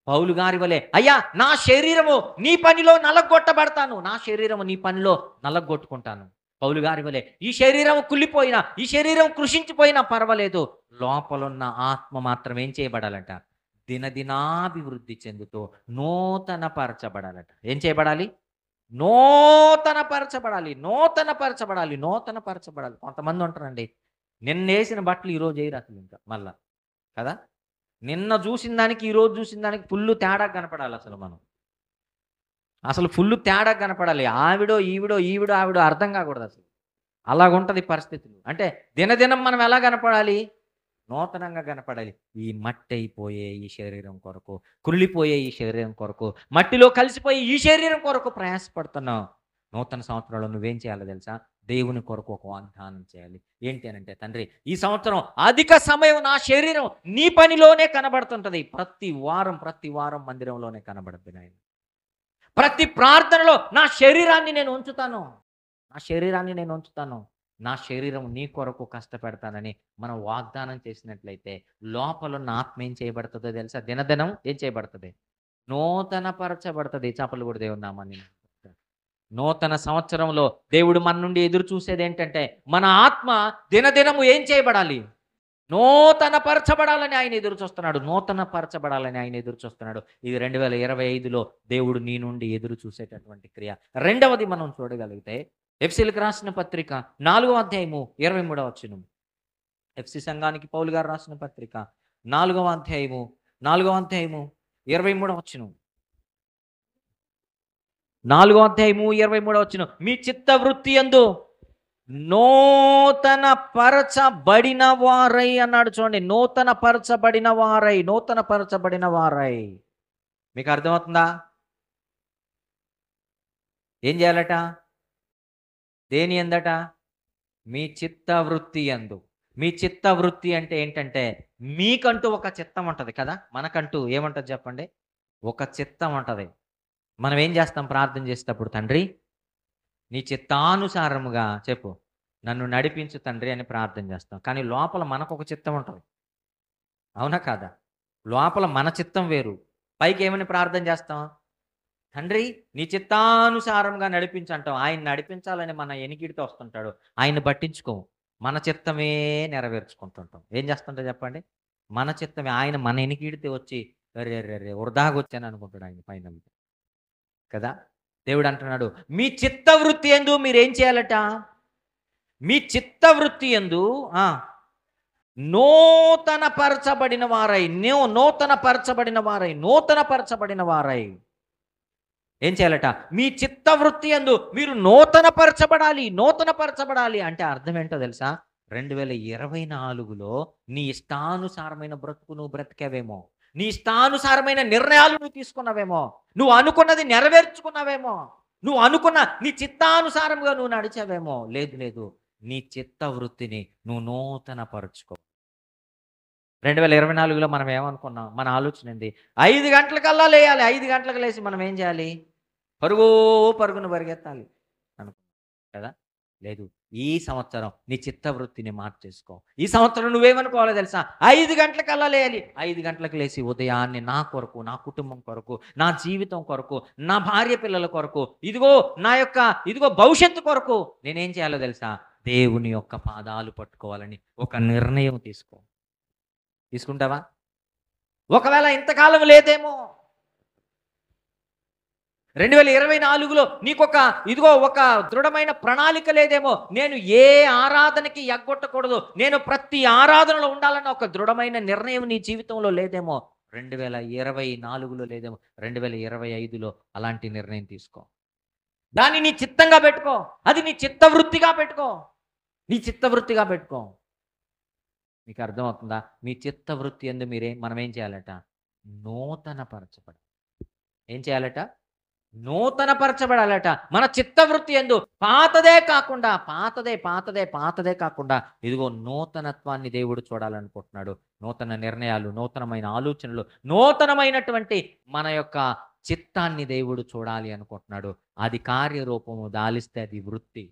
S1: పౌలు గారి వలె, అయ్యా నా శరీరము నీ పనిలో నలగొట్టబడతాను, నా శరీరము నీ పనిలో నలగొట్టుకుంటాను. పౌలు గారి వలె ఈ శరీరం కుళ్ళిపోయినా, ఈ శరీరం కృషించిపోయినా పర్వాలేదు, లోపలున్న ఆత్మ మాత్రం ఏం చేయబడాలంట? దినదినాభివృద్ధి చెందుతూ నూతన పరచబడాలట. ఏం చేయబడాలి? నూతన పరచబడాలి, నూతన పరచబడాలి, నూతన పరచబడాలి. కొంతమంది ఉంటారండి, నిన్న వేసిన బట్టలు ఈరోజు వేయరు అసలు ఇంకా మళ్ళా కదా. నిన్న చూసిన దానికి ఈరోజు చూసిన దానికి ఫుల్ తేడా కనపడాలి. అసలు ఫుల్ తేడా కనపడాలి. ఆవిడో ఆవిడో అర్థం కాకూడదు అసలు. అలాగుంటుంది పరిస్థితులు. అంటే దినదినం మనం ఎలా కనపడాలి? నూతనంగా కనపడాలి. ఈ మట్టి అయిపోయే ఈ శరీరం కొరకు, కుళ్ళిపోయే ఈ శరీరం కొరకు, మట్టిలో కలిసిపోయే ఈ శరీరం కొరకు ప్రయాసపడుతున్నావు. నూతన సంవత్సరంలో నువ్వేం చేయాలో తెలుసా? దేవుని కొరకు ఒక వాగ్దానం చేయాలి. ఏంటి అనంటే, తండ్రి ఈ సంవత్సరం అధిక సమయం నా శరీరం నీ పనిలోనే కనబడుతుంటది. ప్రతి వారం మందిరంలోనే కనబడుతుంది నాయన. ప్రతి ప్రార్థనలో నా శరీరాన్ని నేను ఉంచుతాను, నా శరీరం నీ కొరకు కష్టపెడతానని మనం వాగ్దానం చేసినట్లయితే లోపలున్న ఆత్మ ఏం చేయబడుతుందో తెలుసా? దినదినం ఏం చేయబడుతుంది? నూతన పరచబడుతుంది. చేపలు కూడా దేవుని నామాన్ని. నూతన సంవత్సరంలో దేవుడు మన నుండి ఎదురు చూసేది ఏంటంటే, మన ఆత్మ దినదినము ఏం చేయబడాలి? నూతన పరచబడాలని ఆయన ఎదురు చూస్తున్నాడు. ఇది 2025లో దేవుడు నీ నుండి ఎదురు చూసేటటువంటి క్రియ. రెండవది మనం చూడగలిగితే ఎఫ్సీలకు రాసిన పత్రిక 4వ అధ్యాయము 23వ వచనం. ఎఫ్సీ సంఘానికి పౌలు గారు రాసిన పత్రిక 4వ అధ్యాయము 23వ వచనం. 4వ అధ్యాయము 23వ వచనం. మీ చిత్త వృత్తి యందు నూతన పరచబడిన వారై అన్నాడు. చూడండి, నూతన పరచబడిన వారై, నూతన పరచబడిన వారై. మీకు అర్థమవుతుందా? ఏం చేయాలట? దేని యందట? మీ చిత్త వృత్తి యందు. మీ చిత్త వృత్తి అంటే ఏంటంటే, మీకంటూ ఒక చిత్తం ఉంటుంది కదా. మనకంటూ ఏముంటుంది చెప్పండి? ఒక చిత్తం ఉంటుంది. మనం ఏం చేస్తాం ప్రార్థన చేసేటప్పుడు? తండ్రి, నీ చిత్తానుసారముగా చెప్పు, నన్ను నడిపించు తండ్రి అని ప్రార్థన చేస్తాం. కానీ లోపల మనకు ఒక చిత్తం ఉంటుంది, అవునా కాదా? లోపల మన చిత్తం వేరు, పైకి ఏమని ప్రార్థన చేస్తాం? తండ్రి, నీ చిత్తానుసారంగా నడిపించు అంటాం. ఆయన నడిపించాలని మన ఎనికిడితో వస్తుంటాడు, ఆయన పట్టించుకోము, మన చిత్తమే నెరవేర్చుకుంటుంటాం. ఏం చేస్తుంటా చెప్పండి? మన చిత్తమే. ఆయన మన ఎనికిడితే వచ్చి రే రే రే వృధాగా వచ్చాను అనుకుంటాడు ఆయన పైన కదా. దేవుడు అంటున్నాడు, మీ చిత్త వృత్తి యందు మీరేం చేయాలట? మీ చిత్త వృత్తి యందు నూతన పరచబడిన వారై, నూతన పరచబడిన వారై, నూతన పరచబడిన వారై ఏం చేయాలట? మీ చిత్త వృత్తి యందు మీరు నూతన పరచబడాలి. నూతన పరచబడాలి అంటే అర్థం ఏంటో తెలుసా? 2024లో నీ ఇష్టానుసారమైన బ్రతుకు నువ్వు బ్రతికావేమో, నీ ఇష్టానుసారమైన నిర్ణయాలు నువ్వు తీసుకున్నావేమో, నువ్వు అనుకున్నది నెరవేర్చుకున్నావేమో, నువ్వు అనుకున్న నీ చిత్తానుసారంగా నువ్వు నడిచావేమో. లేదు లేదు, నీ చిత్త వృత్తిని నువ్వు నూతన పరుచుకో. 2024లో మనం ఏమనుకున్నాం? మన ఆలోచన ఏంది? 5 గంటలకల్లా లేయాలి. 5 గంటలకు లేచి మనం ఏం చేయాలి? పరుగును పరిగెత్తాలి అనుకున్నాం కదా. లేదు, ఈ సంవత్సరం నీ చిత్త వృత్తిని మార్చేసుకో. ఈ సంవత్సరం నువ్వేమనుకోవాలో తెలుసా? 5 గంటలకల్లా లేయాలి. 5 గంటలకు లేచి ఉదయాన్నే నా కొరకు, నా కుటుంబం కొరకు, నా జీవితం కొరకు, నా భార్య పిల్లల కొరకు, ఇదిగో భవిష్యత్తు కొరకు నేనేం చేయాలో తెలుసా? దేవుని యొక్క పాదాలు పట్టుకోవాలని ఒక నిర్ణయం తీసుకో. తీసుకుంటావా? ఒకవేళ ఇంతకాలం లేదేమో, 2024లో ఒక దృఢమైన ప్రణాళిక లేదేమో, నేను ఏ ఆరాధనకి ఎగ్గొట్టకూడదు, నేను ప్రతి ఆరాధనలో ఉండాలన్న ఒక దృఢమైన నిర్ణయం నీ జీవితంలో లేదేమో, 2024లో లేదేమో, 2025లో అలాంటి నిర్ణయం తీసుకో. దాన్ని నీ చిత్తంగా పెట్టుకో. అది నీ చిత్తవృత్తిగా పెట్టుకో. నీ చిత్తవృత్తిగా పెట్టుకో. మీకు అర్థమవుతుందా? మీ చిత్తవృత్తి యందు మనం ఏం చేయాలట? నూతన పరచబడాలి. ఏం చేయాలట? నూతన పరచబడాలట. మన చిత్తవృత్తి యందు పాతదే కాకుండా ఇదిగో నూతనత్వాన్ని దేవుడు చూడాలనుకుంటున్నాడు. నూతన నిర్ణయాలు, నూతనమైన ఆలోచనలు, నూతనమైనటువంటి మన యొక్క చిత్తాన్ని దేవుడు చూడాలి అనుకుంటున్నాడు. అది కార్యరూపము దాలిస్తే అది వృత్తి.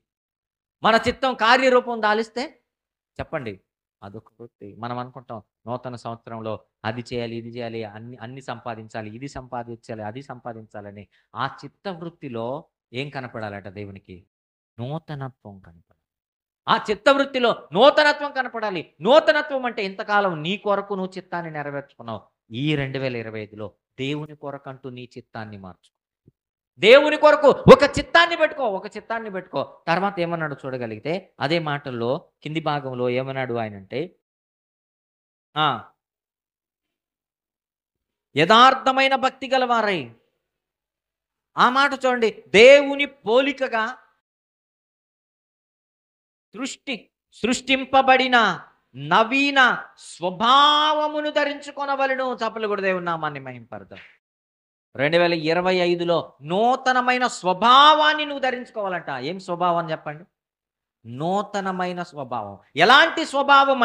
S1: మన చిత్తం కార్యరూపం దాలిస్తే చెప్పండి, అదొక వృత్తి. మనం అనుకుంటాం నూతన సంవత్సరంలో అది చేయాలి, ఇది చేయాలి, అన్ని సంపాదించాలి, ఇది సంపాదించాలి, అది సంపాదించాలని. ఆ చిత్త వృత్తిలో ఏం కనపడాలట? దేవునికి నూతనత్వం కనపడాలి. ఆ చిత్తవృత్తిలో నూతనత్వం కనపడాలి. నూతనత్వం అంటే ఇంతకాలం నీ కొరకు నువ్వు చిత్తాన్ని నెరవేర్చుకున్నావు. ఈ 2025లో దేవుని కొరకంటూ నీ చిత్తాన్ని మార్చు. దేవుని కొరకు ఒక చిత్తాన్ని పెట్టుకో. తర్వాత ఏమన్నాడు చూడగలిగితే అదే మాటల్లో కింది భాగంలో ఏమన్నాడు ఆయనంటే, యథార్థమైన భక్తి గలవారై. ఆ మాట చూడండి. దేవుని పోలికగా సృష్టింపబడిన నవీన స్వభావమును ధరించుకొనవలెను. చప్పలు కూడా దేవుని నామాన్ని మహింపరుద్దాం. 2025లో నూతనమైన స్వభావాన్ని నువ్వు ధరించుకోవాలంట. ఏం స్వభావం అని చెప్పండి? నూతనమైన స్వభావం. ఎలాంటి స్వభావం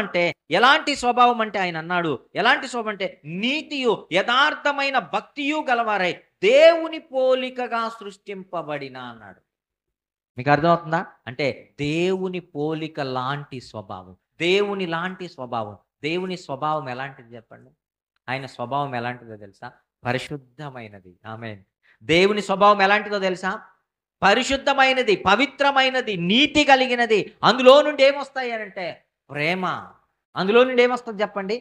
S1: అంటే ఆయన అన్నాడు, ఎలాంటి స్వభావం అంటే నీతియు యథార్థమైన భక్తియు గలవారై దేవుని పోలికగా సృష్టింపబడిన అన్నాడు. మీకు అర్థమవుతుందా? అంటే దేవుని పోలిక లాంటి స్వభావం, దేవుని లాంటి స్వభావం. దేవుని స్వభావం ఎలాంటిది చెప్పండి? ఆయన స్వభావం ఎలాంటిదో తెలుసా? పరిశుద్ధమైనది. ఆమేన్. దేవుని స్వభావం ఎలాంటిదో తెలుసా? పరిశుద్ధమైనది, పవిత్రమైనది, నీతి కలిగినది. అందులో నుండి ఏమొస్తాయి అని అంటే ప్రేమ. అందులో నుండి ఏమొస్తుంది చెప్పండి?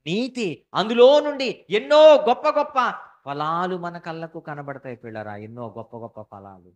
S1: నీతి. అందులో నుండి ఎన్నో గొప్ప గొప్ప ఫలాలు మన కళ్ళకు కనబడతాయి పిల్లరా. ఎన్నో గొప్ప గొప్ప ఫలాలు.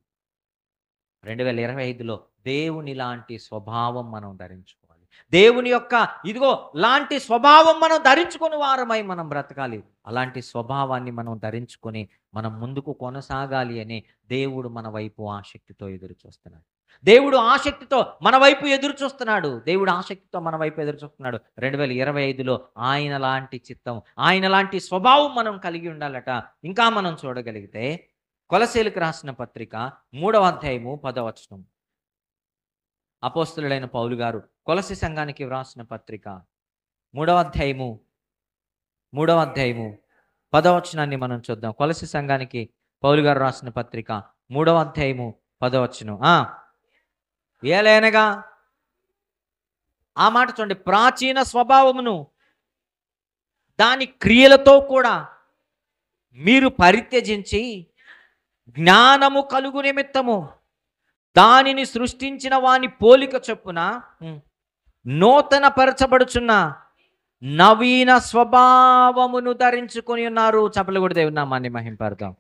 S1: 2025లో దేవుని లాంటి స్వభావం మనం ధరించుకోవాలి. దేవుని యొక్క ఇదిగో లాంటి స్వభావం మనం ధరించుకుని వారమై మనం బ్రతకాలి. అలాంటి స్వభావాన్ని మనం ధరించుకొని మనం ముందుకు కొనసాగాలి అని దేవుడు మన వైపు ఆసక్తితో ఎదురు చూస్తున్నాడు. దేవుడు ఆసక్తితో మన వైపు ఎదురు చూస్తున్నాడు. దేవుడు ఆసక్తితో మన వైపు ఎదురు చూస్తున్నాడు. 2025లో ఆయన లాంటి చిత్తం, ఆయన లాంటి స్వభావం మనం కలిగి ఉండాలట. ఇంకా మనం చూడగలిగితే కొలస్సీలకు రాసిన పత్రిక 3వ అధ్యాయము 10వ వచనం. అపోస్తలుడైన పౌలు గారు కొలస్సీ సంఘానికి వ్రాసిన పత్రిక 3వ అధ్యాయము 10వ వచనాన్ని మనం చూద్దాం. కొలస్సీ సంఘానికి పౌలు గారు రాసిన పత్రిక 3వ అధ్యాయము 10వ వచనం. ఏలైనగా ఆ మాట చూడండి, ప్రాచీన స్వభావమును దాని క్రియలతో కూడా మీరు పరిత్యజించి జ్ఞానము కలుగు నిమిత్తము దానిని సృష్టించిన వాని పోలిక చొప్పున నూతన పరచబడుచున్న నవీన స్వభావమును ధరించుకొని ఉన్నారు. చప్పట్లు కూడా దేవుని నామాన్ని మహింపడతాం.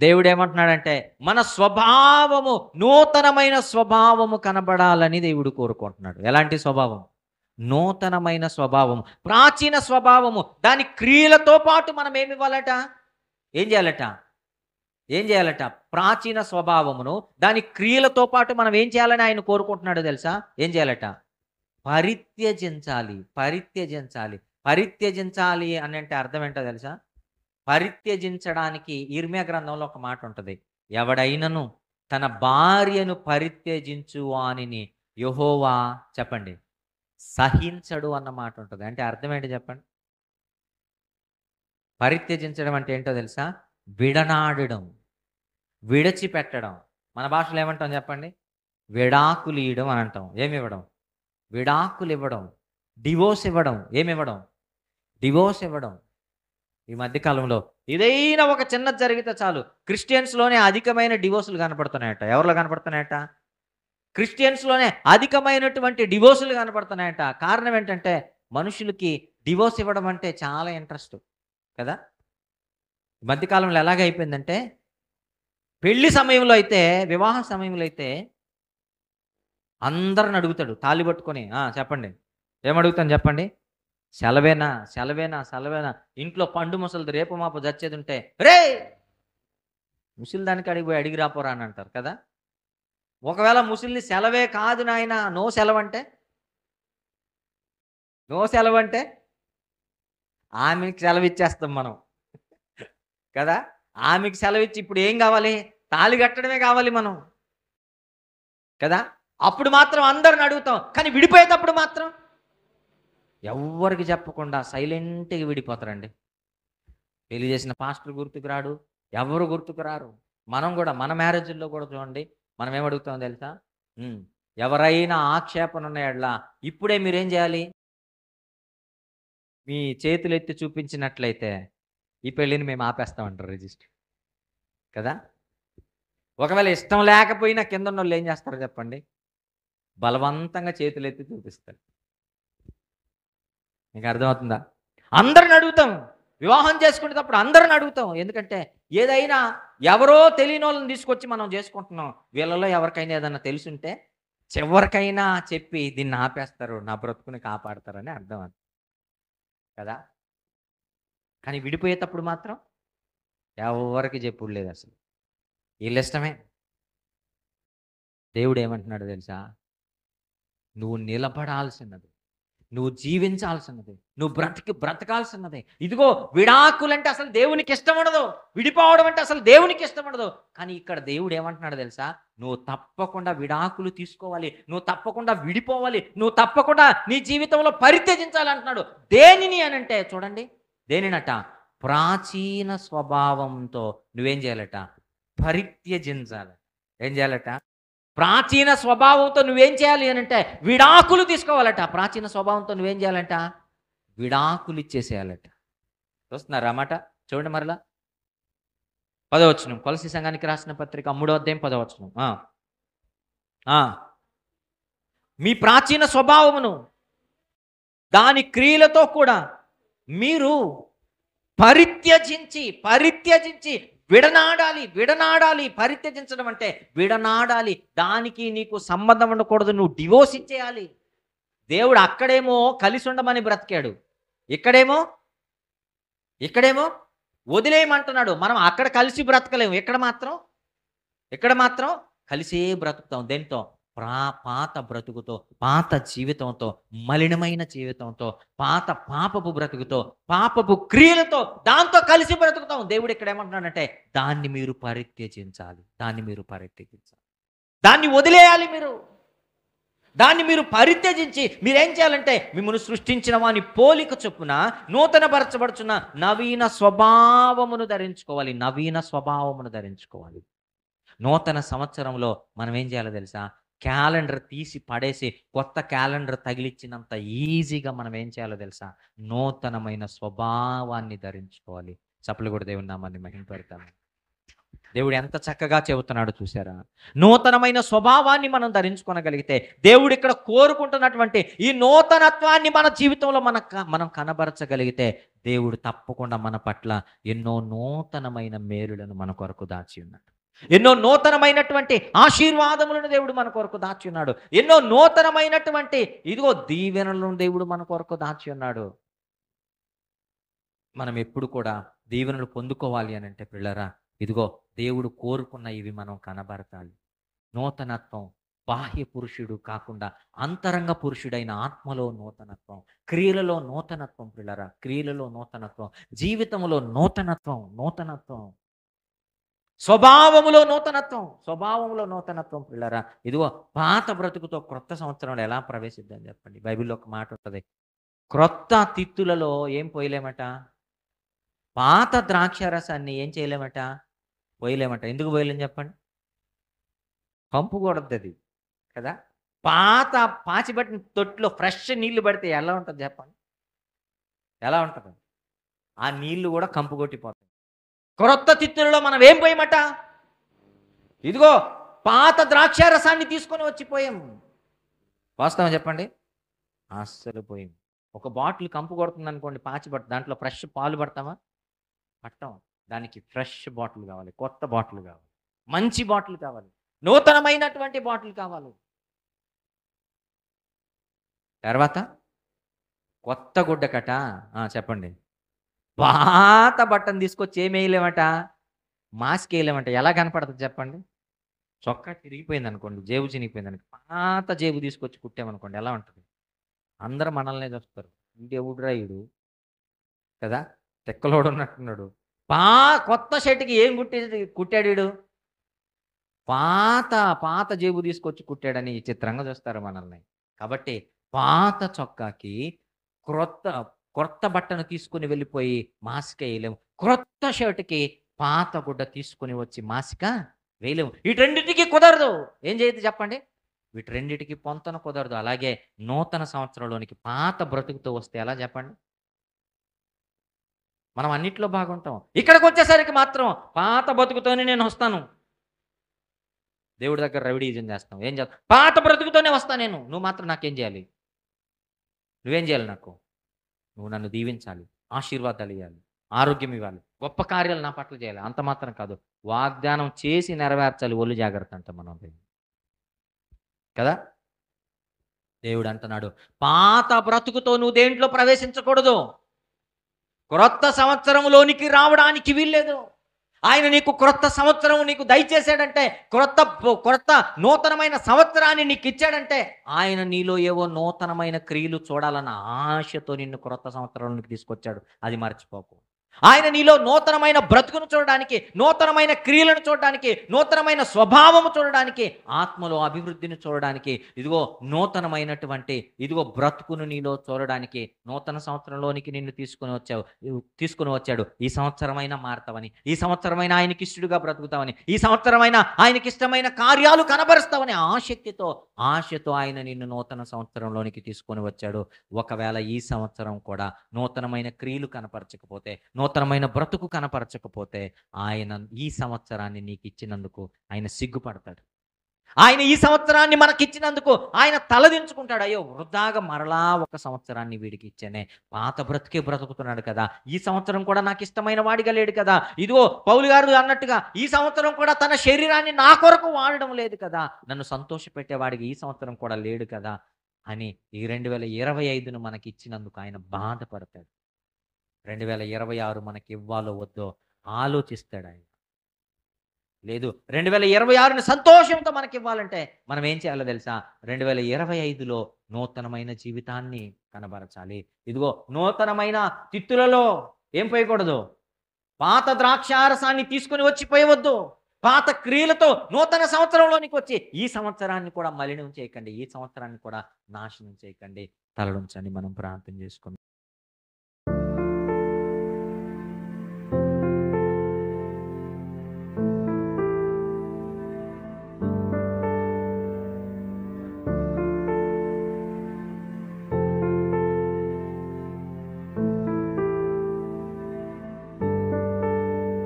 S1: దేవుడు ఏమంటున్నాడంటే మన స్వభావము, నూతనమైన స్వభావము కనబడాలని దేవుడు కోరుకుంటున్నాడు. ఎలాంటి స్వభావం? నూతనమైన స్వభావము, ప్రాచీన స్వభావము. దాని క్రియలతో పాటు మనం ఏమి ఇవ్వాలట? ఏం చేయాలట? ప్రాచీన స్వభావమును దాని క్రియలతో పాటు మనం ఏం చేయాలని ఆయన కోరుకుంటున్నాడో తెలుసా? ఏం చేయాలట? పరిత్యజించాలి. పరిత్యజించాలి అని అంటే అర్థం ఏంటో తెలుసా? పరిత్యజించడానికి ఇర్మియా గ్రంథంలో ఒక మాట ఉంటుంది, ఎవడైనను తన భార్యను పరిత్యజించు వానిని యెహోవా చెప్పండి సహించడు అన్న మాట ఉంటుంది. అంటే అర్థం ఏంటి చెప్పండి? పరిత్యజించడం అంటే ఏంటో తెలుసా? విడనాడడం, విడిచిపెట్టడం. మన భాషలో ఏమంటాం చెప్పండి? విడాకులు ఇవ్వడం అని అంటాం. ఏమివ్వడం? విడాకులు ఇవ్వడం, డివోర్స్ ఇవ్వడం. ఏమివ్వడం? డివోర్స్ ఇవ్వడం. ఈ మధ్యకాలంలో ఏదైనా ఒక చిన్నది జరిగితే చాలు క్రిస్టియన్స్లోనే అధికమైన డివోర్సులు కనపడుతున్నాయట. ఎవరిలో కనపడుతున్నాయట? క్రిస్టియన్స్లోనే అధికమైనటువంటి డివోర్సులు కనపడుతున్నాయట. కారణం ఏంటంటే మనుషులకి డివోర్స్ ఇవ్వడం అంటే చాలా ఇంట్రెస్ట్ కదా. ఈ మధ్యకాలంలో ఎలాగైపోయిందంటే పెళ్లి సమయంలో అయితే, వివాహ సమయంలో అయితే అందరిని అడుగుతాడు తాళి పట్టుకొని, చెప్పండి ఏమడుగుతాను చెప్పండి? సెలవేనా. ఇంట్లో పండు ముసలిది రేపు మాపు చచ్చేది ఉంటే రే ముసలి దానికి అడిగిపోయి అడిగి రాపోరా అని అంటారు కదా. ఒకవేళ ముసలిని సెలవే కాదు నాయన, నో సెలవు అంటే ఆమెకి సెలవు ఇచ్చేస్తాం మనం కదా. ఆమెకి సెలవు ఇచ్చి ఇప్పుడు ఏం కావాలి? తాళి కట్టడమే కావాలి మనం కదా. అప్పుడు మాత్రం అందరిని అడుగుతాం, కానీ విడిపోయేటప్పుడు మాత్రం ఎవ్వరికి చెప్పకుండా సైలెంట్గా విడిపోతారండి. పెళ్లి చేసిన పాస్టర్ గుర్తుకు రాడు, ఎవరు గుర్తుకు రారు. మనం కూడా మన మ్యారేజ్ల్లో కూడా చూడండి, మనం ఏమడుగుతామో తెలుసా? ఎవరైనా ఆక్షేపణ ఉన్నాయట్లా ఇప్పుడే మీరేం చేయాలి? మీ చేతులు ఎత్తి చూపించినట్లయితే ఈ పెళ్ళిని మేము ఆపేస్తామంటారు రిజిస్టర్ కదా. ఒకవేళ ఇష్టం లేకపోయినా కింద ఉన్న వాళ్ళు ఏం చేస్తారో చెప్పండి? బలవంతంగా చేతులు ఎత్తి చూపిస్తారు. మీకు అర్థమవుతుందా? అందరిని అడుగుతాం, వివాహం చేసుకునేటప్పుడు అందరిని అడుగుతాం. ఎందుకంటే ఏదైనా ఎవరో తెలియని వాళ్ళని తీసుకొచ్చి మనం చేసుకుంటున్నాం. వీళ్ళలో ఎవరికైనా ఏదైనా తెలుసుంటే చివరికైనా చెప్పి దీన్ని ఆపేస్తారు, నా బ్రతుకుని కాపాడతారని అర్థం అది కదా. కానీ విడిపోయేటప్పుడు మాత్రం ఎవరికి చెప్పుడు లేదు అసలు, వీళ్ళ ఇష్టమే. దేవుడు ఏమంటున్నాడు తెలుసా? నువ్వు నిలబడాల్సినది, నువ్వు జీవించాల్సినది, నువ్వు బ్రతకాల్సినది. ఇదిగో విడాకులంటే అసలు దేవునికి ఇష్టం ఉండదు, విడిపోవడం అంటే అసలు దేవునికి ఇష్టం ఉండదు. కానీ ఇక్కడ దేవుడు ఏమంటున్నాడు తెలుసా? నువ్వు తప్పకుండా విడాకులు తీసుకోవాలి, నువ్వు తప్పకుండా విడిపోవాలి, నువ్వు తప్పకుండా నీ జీవితంలో పరిత్యజించాలి అంటున్నాడు. దేనిని అని అంటే చూడండి, దేనినట? ప్రాచీన స్వభావంతో నువ్వేం చేయాలట? పరిత్యజించాలి. ఏం చేయాలట? ప్రాచీన స్వభావంతో నువ్వేం చేయాలి అని అంటే విడాకులు తీసుకోవాలట. ప్రాచీన స్వభావంతో నువ్వేం చేయాలంట? విడాకులు ఇచ్చేసేయాలట. చూస్తున్నారా అన్నమాట? చూడండి మరలా 10వ వచనం, కొలస్సీ సంఘానికి రాసిన పత్రిక 3వ అధ్యాయం 10వ వచనం. మీ ప్రాచీన స్వభావమును దాని క్రియలతో కూడా మీరు పరిత్యజించి విడనాడాలి, విడనాడాలి. పరిత్యజించడం అంటే విడనాడాలి. దానికి నీకు సంబంధం ఉండకూడదు. నువ్వు డివోర్స్ ఇచ్చేయాలి. దేవుడు అక్కడేమో కలిసి ఉండమని బ్రతికాడు, ఇక్కడేమో ఇక్కడేమో వదిలేయమంటున్నాడు. మనం అక్కడ కలిసి బ్రతకలేము, ఇక్కడ మాత్రం కలిసే బ్రతుకుతాం. దేంతో? పాత బ్రతుకుతో, పాత జీవితంతో, మలినమైన జీవితంతో, పాత పాపపు బ్రతుకుతో, పాపపు క్రియలతో, దాంతో కలిసి బ్రతుకుతాం. దేవుడు ఇక్కడ ఏమంటున్నాడంటే దాన్ని మీరు పరిత్యజించాలి, దాన్ని వదిలేయాలి. దాన్ని మీరు పరిత్యజించి మీరేం చేయాలంటే మిమ్మల్ని సృష్టించిన వాని పోలిక చొప్పున నూతన పరచబడుచున్న నవీన స్వభావమును ధరించుకోవాలి. నూతన సంవత్సరంలో మనం ఏం చేయాలో తెలుసా? క్యాలెండర్ తీసి పడేసి కొత్త క్యాలెండర్ తగిలిచ్చినంత ఈజీగా మనం ఏం చేయాలో తెలుసా? నూతనమైన స్వభావాన్ని ధరించుకోవాలి. చప్పట్లు కూడా దేవుని నామాన్ని మహిమపడతాము. దేవుడు ఎంత చక్కగా చెబుతున్నాడో చూసారా? నూతనమైన స్వభావాన్ని మనం ధరించుకోగలిగితే దేవుడు ఇక్కడ కోరుకుంటున్నటువంటి ఈ నూతనత్వాన్ని మన జీవితంలో మనం కనబరచగలిగితే దేవుడు తప్పకుండా మన పట్ల ఎన్నో నూతనమైన మేలులను మన కొరకు దాచి ఉన్నాడు. ఎన్నో నూతనమైనటువంటి ఆశీర్వాదములను దేవుడు మన కొరకు దాచి ఉన్నాడు. ఎన్నో నూతనమైనటువంటి దీవెనలను దేవుడు మన కొరకు దాచి ఉన్నాడు. మనం ఎప్పుడు కూడా దీవెనలు పొందుకోవాలి అని అంటే పిల్లరా, దేవుడు కోరుకున్న ఇవి మనం కనబరచాలి. నూతనత్వం, బాహ్య పురుషుడు కాకుండా అంతరంగ పురుషుడైన ఆత్మలో నూతనత్వం, క్రియలలో నూతనత్వం పిల్లరా, క్రియలలో నూతనత్వం, జీవితంలో నూతనత్వం, స్వభావములో నూతనత్వం పిల్లరా. పాత బ్రతుకుతో క్రొత్త సంవత్సరంలో ఎలా ప్రవేశిద్దాం చెప్పండి? బైబిల్లో ఒక మాట ఉంటుంది, క్రొత్త తిత్తులలో ఏం పోయలేమట? పాత ద్రాక్ష రసాన్ని ఏం చేయలేమట? పోయలేమట. ఎందుకు పోయలేం చెప్పండి? కంపు కొడద్ది కదా. పాత పాచిబట్టిన తొట్టులో ఫ్రెష్ నీళ్లు పడితే ఎలా ఉంటుంది చెప్పండి? ఎలా ఉంటుంది? ఆ నీళ్లు కూడా కంపు కొట్టిపోతాయి. క్రొత్త తిత్తులలో మనం ఏం పోయమట? పాత ద్రాక్ష రసాన్ని తీసుకొని వచ్చిపోయాం. వాస్తవం చెప్పండి? అస్సలు పోయాం. ఒక బాటిల్ కంపు కొడుతుంది అనుకోండి, పాచిబట్టు, దాంట్లో ఫ్రెష్ పాలు పడతామా? పట్టం. దానికి ఫ్రెష్ బాటిల్ కావాలి, కొత్త బాటిల్ కావాలి, మంచి బాటిల్ కావాలి, నూతనమైనటువంటి బాటిల్ కావాలి. తర్వాత కొత్త గుడ్డకట చెప్పండి. పాత బట్టను తీసుకొచ్చి ఏమి వేయలేమట? మాస్క్ వేయలేమంట. ఎలా కనపడుతుంది చెప్పండి? చొక్కా చిరిగిపోయింది అనుకోండి, జేబు చినిగిపోయింది అనుకోండి, పాత జేబు తీసుకొచ్చి కుట్టామనుకోండి, ఎలా ఉంటుంది? అందరూ మనల్నే చూస్తారు, ఇంకెవుడురా ఈడు కదా, తెక్కలోడు ఉన్నట్టున్నాడు. కొత్త షర్ట్కి ఏం కుట్టాడు వీడు? పాత జేబు తీసుకొచ్చి కుట్టాడని చిత్రంగా చూస్తారు మనల్ని. కాబట్టి పాత చొక్కాకి క్రొత్త బట్టను తీసుకుని వెళ్ళిపోయి మాస్క్ వేయలేము. క్రొత్త షర్ట్కి పాత గుడ్డ తీసుకుని వచ్చి మాస్క వేయలేము. వీటన్నిటికీ కుదరదు. ఏం చేయదు చెప్పండి? వీటన్నిటికీ పొంతన కుదరదు. అలాగే నూతన సంవత్సరంలోనికి పాత బ్రతుకుతో వస్తే ఎలా చెప్పండి? మనం అన్నిట్లో బాగుంటాం, ఇక్కడికి వచ్చేసరికి మాత్రం పాత బతుకుతోనే నేను వస్తాను. దేవుడి దగ్గర రెవిడీజం చేస్తాం. ఏం చేస్తాం? పాత బ్రతుకుతోనే వస్తా నేను. నువ్వు మాత్రం నాకేం చేయాలి? నువ్వేం చేయాలి? నువ్వు నన్ను దీవించాలి, ఆశీర్వాదాలు ఇవ్వాలి, ఆరోగ్యం ఇవ్వాలి, గొప్ప కార్యాలు నా పట్ల చేయాలి. అంత మాత్రం కాదు, వాగ్దానం చేసి నెరవేర్చాలి. ఒళ్ళు జాగ్రత్త అంట మనం కదా. దేవుడు అంటున్నాడు, పాత బ్రతుకుతో నువ్వు దేంట్లో ప్రవేశించకూడదు. క్రొత్త సంవత్సరంలోనికి రావడానికి వీల్లేదు. ఆయన నీకు క్రొత్త సంవత్సరం నీకు దయచేసాడంటే, క్రొత్త నూతనమైన సంవత్సరాన్ని నీకు ఇచ్చాడంటే, ఆయన నీలో ఏవో నూతనమైన క్రియలు చూడాలన్న ఆశతో నిన్ను క్రొత్త సంవత్సరంలోనికి తీసుకొచ్చాడు. అది మర్చిపోకు. ఆయన నీలో నూతనమైన బ్రతుకును చూడడానికి, నూతనమైన క్రియలను చూడడానికి, నూతనమైన స్వభావము చూడడానికి, ఆత్మలో అభివృద్ధిని చూడడానికి, నూతనమైనటువంటి బ్రతుకును నీలో చూడడానికి నూతన సంవత్సరంలోనికి నిన్ను తీసుకుని వచ్చాడు. ఈ సంవత్సరమైన మారతావని, ఈ సంవత్సరమైన ఆయనకి ఇష్టడుగా బ్రతుకుతావని, ఈ సంవత్సరమైన ఆయనకి ఇష్టమైన కార్యాలు కనబరుస్తావని ఆశతో ఆయన నిన్ను నూతన సంవత్సరంలోనికి తీసుకొని వచ్చాడు. ఒకవేళ ఈ సంవత్సరం కూడా నూతనమైన క్రియలు కనపరచకపోతే, నూతనమైన బ్రతుకు కనపరచకపోతే, ఆయన ఈ సంవత్సరాన్ని నీకు ఇచ్చినందుకు ఆయన సిగ్గుపడతాడు. ఆయన ఈ సంవత్సరాన్ని మనకిచ్చినందుకు ఆయన తలదించుకుంటాడు. అయ్యో వృధాగా మరలా ఒక సంవత్సరాన్ని వీడికి ఇచ్చానే, పాత బ్రతికే బ్రతుకుతున్నాడు కదా, ఈ సంవత్సరం కూడా నాకు ఇష్టమైన వాడిగా లేడు కదా, ఇదిగో పౌలు గారు అన్నట్టుగా ఈ సంవత్సరం కూడా తన శరీరాన్ని నా కొరకు వాడడం లేదు కదా, నన్ను సంతోషపెట్టేవాడికి ఈ సంవత్సరం కూడా లేడు కదా అని ఈ 2025ను మనకి ఇచ్చినందుకు ఆయన బాధపడతాడు. 2026 మనకి ఇవ్వాలో వద్దో ఆలోచిస్తాడు ఆయన. లేదు 2026ని సంతోషంతో మనకి ఇవ్వాలంటే మనం ఏం చేయాలో తెలుసా? 2025లో నూతనమైన జీవితాన్ని కనబరచాలి. ఇదిగో నూతనమైన తిత్తులలో ఏం పోయకూడదు, పాత ద్రాక్షారసాన్ని తీసుకొని వచ్చి పోయవద్దు. పాత క్రియలతో నూతన సంవత్సరంలోనికి వచ్చి ఈ సంవత్సరాన్ని కూడా మలినం చేయకండి, ఈ సంవత్సరాన్ని కూడా నాశనం చేయకండి. తలలుంచండి, మనం ప్రార్థన చేసుకుందాం.